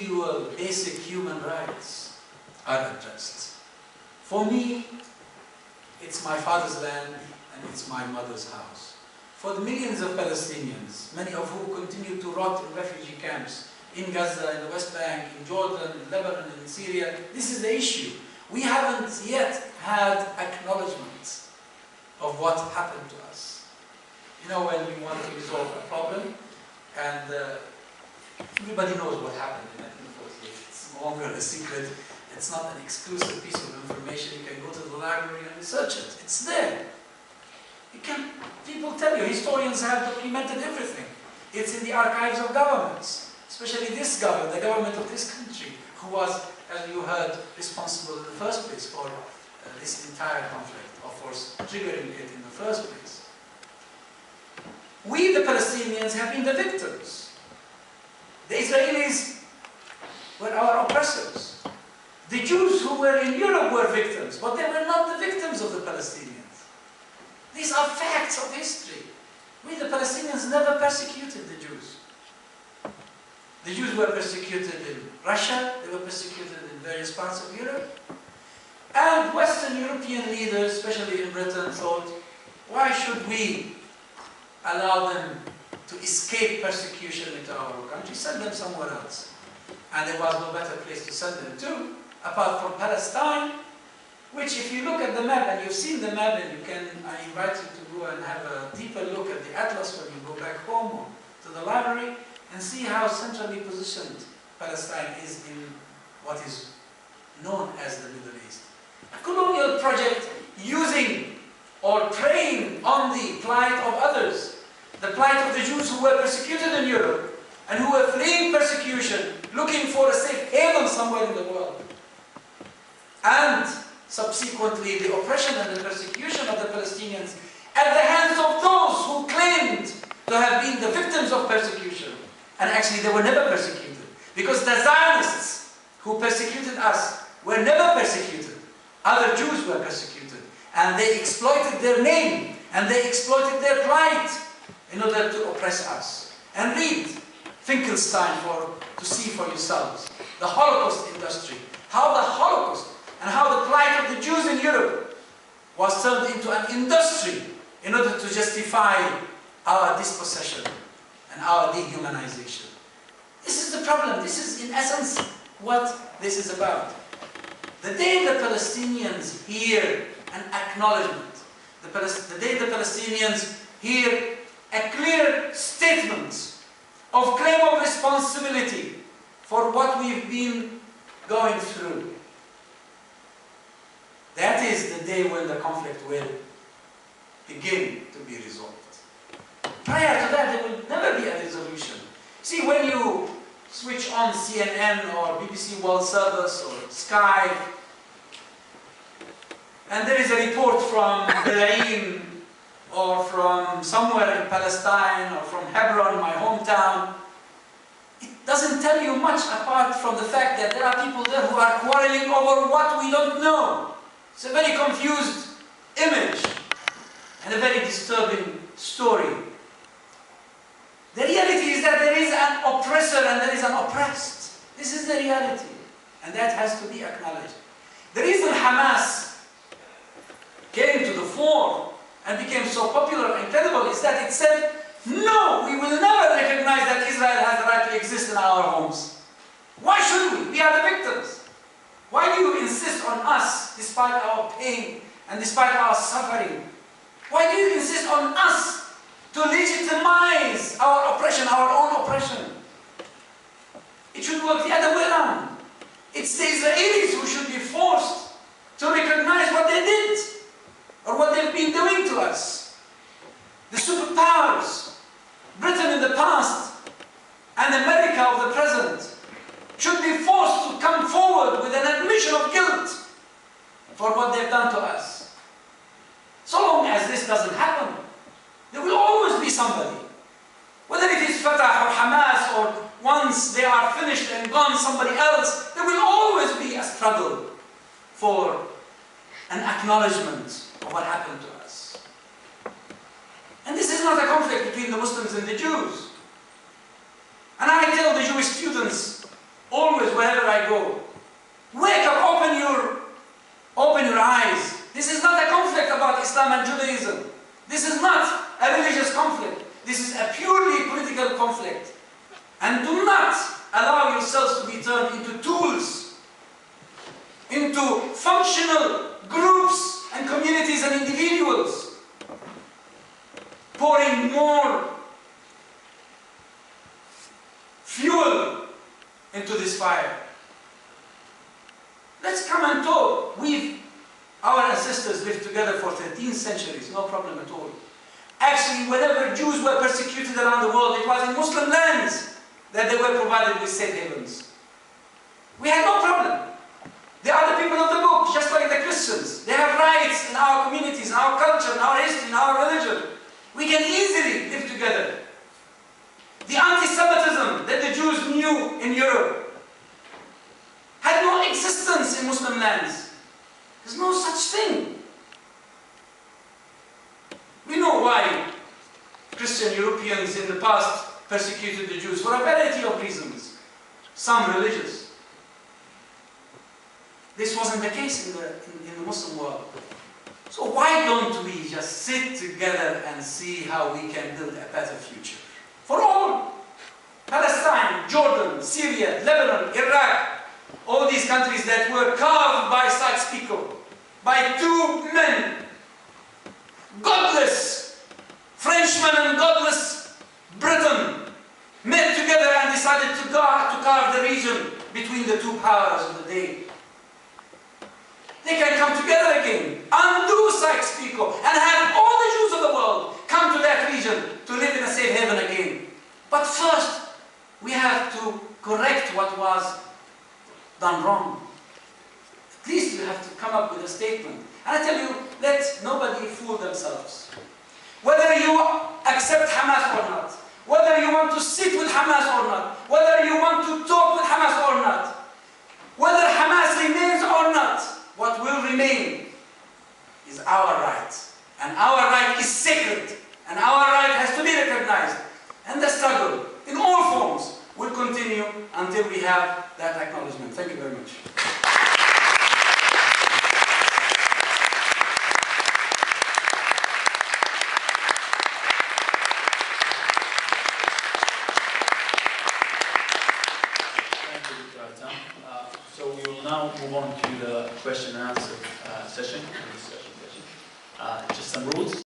individual basic human rights are addressed. For me, it's my father's land and it's my mother's house. For the millions of Palestinians, many of whom continue to rot in refugee camps in Gaza, in the West Bank, in Jordan, in Lebanon, in Syria, this is the issue. We haven't yet had acknowledgement of what happened to us. You know, when we want to resolve a problem, and everybody knows what happened in 1948. It's no longer a secret. It's not an exclusive piece of information. You can go to the library and research it. It's there. People tell you, historians have documented everything. It's in the archives of governments, especially this government, the government of this country, who was, as you heard, responsible in the first place for this entire conflict, or for triggering it in the first place. We, the Palestinians, have been the victims. The Israelis were our oppressors. The Jews who were in Europe were victims, but they were not the victims of the Palestinians. These are facts of history. We, the Palestinians, never persecuted the Jews. The Jews were persecuted in Russia, they were persecuted in various parts of Europe. And Western European leaders, especially in Britain, thought, why should we allow them to escape persecution into our country? Send them somewhere else. And there was no better place to send them to, apart from Palestine, which, if you look at the map, and you've seen the map, and I invite you to go and have a deeper look at the atlas when you go back home or to the library, and see how centrally positioned Palestine is in what is known as the Middle East. A colonial project using or preying on the plight of others, the plight of the Jews who were persecuted in Europe, and who were fleeing persecution, looking for a safe haven somewhere in the world. And subsequently, the oppression and the persecution of the Palestinians at the hands of those who claimed to have been the victims of persecution. And actually, they were never persecuted. Because the Zionists who persecuted us were never persecuted. Other Jews were persecuted. And they exploited their name, and they exploited their plight in order to oppress us. And read Finkelstein to see for yourselves the Holocaust industry, how the Holocaust and how the plight of the Jews in Europe was turned into an industry in order to justify our dispossession and our dehumanization. This is the problem. This is, in essence, what this is about. The day the Palestinians hear an acknowledgement, the day the Palestinians hear a clear statement of claim of responsibility for what we've been going through, that is the day when the conflict will begin to be resolved. Prior to that, there will never be a resolution. See, when you switch on CNN or BBC World Service or Sky, and there is a report from Be'er or from somewhere in Palestine or from Hebron, my hometown, it doesn't tell you much apart from the fact that there are people there who are quarreling over what we don't know. It's a very confused image and a very disturbing story. The reality is that there is an oppressor and there is an oppressed. This is the reality, and that has to be acknowledged. The reason Hamas came to the fore and became so popular and credible is that it said, no, we will never recognize that Israel has the right to exist in our homes. Why should we? We are the victims. Why do you insist on us, despite our pain and despite our suffering? Why do you insist on us to legitimize our oppression, our own oppression? It should work the other way around. It's the Israelis who should be forced to recognize what they did, or what they've been doing to us. The superpowers, Britain in the past, and America of the present, should be forced to come forward with an admission of guilt for what they've done to us. So long as this doesn't happen, there will always be somebody. Whether it is Fatah or Hamas, or once they are finished and gone somebody else, there will always be a struggle for an acknowledgement of what happened to us. And this is not a conflict between the Muslims and the Jews. And I tell the Jewish students always I go. Wake up, open your eyes. This is not a conflict about Islam and Judaism. This is not a religious conflict. This is a purely political conflict. And do not allow yourselves to be turned into tools, into functional groups and communities and individuals, pouring more fuel into this fire. Let's come and talk. Our ancestors lived together for 13 centuries, no problem at all. Actually, whenever Jews were persecuted around the world, it was in Muslim lands that they were provided with safe havens. We had no problem. They are the people of the book, just like the Christians. They have rights in our communities, in our culture, in our history, in our religion. We can easily live together. The anti-Semitism that the Jews knew in Europe had no existence in Muslim lands. There's no such thing. We know why Christian Europeans in the past persecuted the Jews, for a variety of reasons. Some religious. This wasn't the case in the Muslim world. So why don't we just sit together and see how we can build a better future? For all. Palestine, Jordan, Syria, Lebanon, Iraq, all these countries that were carved by Sykes-Picot, by two men, godless Frenchmen and godless Britain, met together and decided to carve the region between the two powers of the day. They can come together again, undo Sykes-Picot, and have all the Jews of the world come to that region to live in a safe haven again. But first, we have to correct what was done wrong. At least you have to come up with a statement. And I tell you, let nobody fool themselves. Whether you accept Hamas or not, whether you want to sit with Hamas or not, whether you want to talk with Hamas or not, whether Hamas remains or not, what will remain is our right. And our right is sacred. And our right has to be recognized. And the struggle, in all forms, will continue until we have that acknowledgement. Thank you very much. Thank you, Dr. Azzam. So we will now move on to the question and answer session. Just some rules.